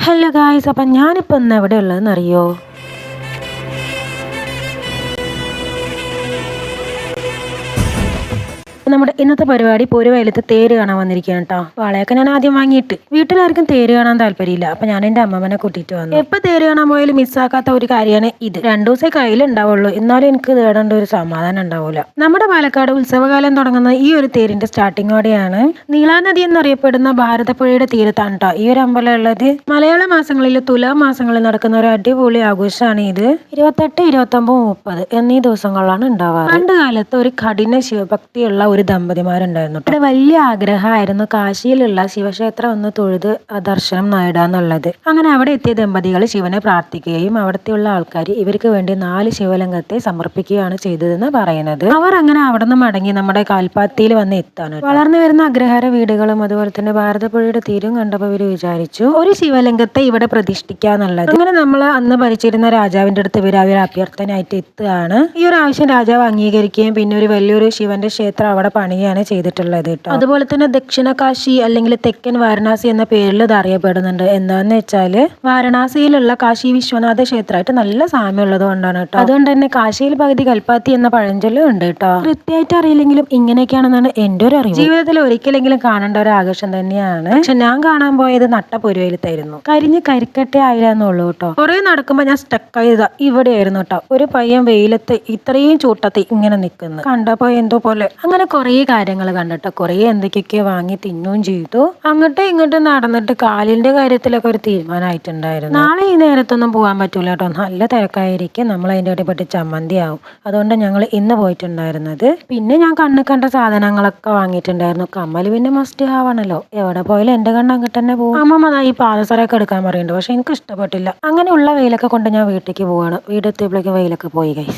Hello guys, അപ്പം ഞാനിപ്പോൾ ഇന്ന് എവിടെ ഉള്ളതെന്ന് അറിയോ? നമ്മുടെ ഇന്നത്തെ പരിപാടി പൊരുവയലത്ത് തേര് കാണാൻ വന്നിരിക്കുകയാണ് കേട്ടോ. വാളയൊക്കെ ഞാൻ ആദ്യം വാങ്ങിയിട്ട് വീട്ടിലാർക്കും തേര് കാണാൻ താല്പര്യമില്ല. അപ്പം ഞാൻ എൻ്റെ അമ്മമ്മനെ കൂട്ടിയിട്ട് വന്നു. എപ്പോൾ തേര് കാണാൻ പോയാലും മിസ്സാക്കാത്ത ഒരു കാര്യമാണ് ഇത്. 2 ദിവസമേ കയ്യിലുണ്ടാവുള്ളൂ, എന്നാലും എനിക്ക് തേടേണ്ട ഒരു സമാധാനം ഉണ്ടാവില്ല. നമ്മുടെ പാലക്കാട് ഉത്സവകാലം തുടങ്ങുന്ന ഈ ഒരു തേരിന്റെ സ്റ്റാർട്ടിങ്ങോടെയാണ്. നീളാനദി എന്നറിയപ്പെടുന്ന ഭാരതപ്പുഴയുടെ തീരത്താണ് കേട്ടോ ഈ ഒരു അമ്പലം ഉള്ളത്. മലയാള മാസങ്ങളിൽ തുലാ മാസങ്ങളിൽ നടക്കുന്ന ഒരു അടിപൊളി ആഘോഷമാണ് ഇത്. 28, 29, 30 എന്നീ ദിവസങ്ങളിലാണ് ഉണ്ടാവാറ്. പണ്ട് കാലത്ത് ഒരു കഠിന ശിവഭക്തിയുള്ള ഒരു ദമ്പതിമാരുണ്ടായിരുന്നു. ഇവിടെ വലിയ ആഗ്രഹമായിരുന്നു കാശിയിലുള്ള ശിവക്ഷേത്രം ഒന്ന് തൊഴുത് ദർശനം നേടാന്നുള്ളത്. അങ്ങനെ അവിടെ എത്തിയ ദമ്പതികൾ ശിവനെ പ്രാർത്ഥിക്കുകയും അവിടത്തെയുള്ള ആൾക്കാർ ഇവർക്ക് വേണ്ടി 4 ശിവലിംഗത്തെ സമർപ്പിക്കുകയാണ് ചെയ്തതെന്ന് പറയുന്നത്. അവർ അങ്ങനെ അവിടെ നിന്ന് മടങ്ങി നമ്മുടെ കാൽപ്പാത്തിയിൽ വന്ന് എത്താണ്. വളർന്നു വരുന്ന അഗ്രഹാര വീടുകളും അതുപോലെ തന്നെ ഭാരതപ്പുഴയുടെ തീരും കണ്ടപ്പോൾ ഇവർ വിചാരിച്ചു ഒരു ശിവലിംഗത്തെ ഇവിടെ പ്രതിഷ്ഠിക്കാന്നുള്ളത്. അങ്ങനെ നമ്മൾ അന്ന് ഭരിച്ചിരുന്ന രാജാവിന്റെ അടുത്ത് ഇവർ അഭ്യർത്ഥനയായിട്ട് എത്തുകയാണ്. ഈ ഒരു ആവശ്യം രാജാവ് അംഗീകരിക്കുകയും പിന്നെ ഒരു വലിയൊരു ശിവന്റെ ക്ഷേത്രം അവിടെ പണിയാണ് ചെയ്തിട്ടുള്ളത് കേട്ടോ. അതുപോലെ തന്നെ ദക്ഷിണ കാശി അല്ലെങ്കിൽ തെക്കൻ വാരണാസി എന്ന പേരിൽ ഇത് അറിയപ്പെടുന്നുണ്ട്. എന്താന്ന് വെച്ചാല് വാരണാസിയിലുള്ള കാശി വിശ്വനാഥ ക്ഷേത്രമായിട്ട് നല്ല സാമ്യമുള്ളത് കൊണ്ടാണ് കേട്ടോ. അതുകൊണ്ട് തന്നെ കാശിയിൽ പകുതി കൽപ്പാത്തി എന്ന പഴഞ്ചൊല്ലും ഉണ്ട് കേട്ടോ. കൃത്യമായിട്ട് അറിയില്ലെങ്കിലും ഇങ്ങനെയൊക്കെയാണെന്നാണ് എൻ്റെ ഒരു അറിവ്. ജീവിതത്തിൽ ഒരിക്കലെങ്കിലും കാണേണ്ട ഒരു ആഘോഷം തന്നെയാണ്. പക്ഷെ ഞാൻ കാണാൻ പോയത് നട്ടപ്പൊരുവയിലത്തായിരുന്നു. കരിഞ്ഞ് കരിക്കട്ടെ ആയിരുന്നുള്ളൂ കേട്ടോ. കുറെ നടക്കുമ്പോൾ ഞാൻ സ്റ്റക്ക് ആയതാ ഇവിടെയായിരുന്നു കേട്ടോ. ഒരു പയ്യൻ വെയിലത്ത് ഇത്രയും ചൂട്ടത്ത് ഇങ്ങനെ നിൽക്കുന്നു കണ്ടപ്പോ എന്തോ പോലെ. അങ്ങനെ കുറേ കാര്യങ്ങൾ കണ്ടിട്ട് കുറേ എന്തൊക്കെയൊക്കെ വാങ്ങി തിന്നുകയും ചെയ്തു. അങ്ങോട്ടും ഇങ്ങോട്ടും നടന്നിട്ട് കാലിന്റെ കാര്യത്തിലൊക്കെ ഒരു തീരുമാനമായിട്ടുണ്ടായിരുന്നു. നാളെ ഈ നേരത്തൊന്നും പോകാൻ പറ്റൂല കേട്ടോ, നല്ല തിരക്കായിരിക്കും. നമ്മൾ അതിൻ്റെ ഇടപെട്ട് ചമ്മന്തി ആവും. അതുകൊണ്ട് ഞങ്ങൾ ഇന്ന് പോയിട്ടുണ്ടായിരുന്നത്. പിന്നെ ഞാൻ കണ്ണ് കണ്ട സാധനങ്ങളൊക്കെ വാങ്ങിയിട്ടുണ്ടായിരുന്നു. കമ്മൽ പിന്നെ മസ്റ്റ് ആവണല്ലോ, എവിടെ പോയാലും എൻ്റെ കണ്ണ് അങ്ങോട്ട് തന്നെ പോകും. അമ്മ ഈ പാദസരമൊക്കെ എടുക്കാൻ പറയുന്നുണ്ട്, പക്ഷെ എനിക്ക് ഇഷ്ടപ്പെട്ടില്ല. അങ്ങനെയുള്ള വെയിലൊക്കെ കൊണ്ട് ഞാൻ വീട്ടിലേക്ക് പോവാണ്. വീടെത്തിയപ്പോഴേക്കും വെയിലൊക്കെ പോയി ഗൈസ്.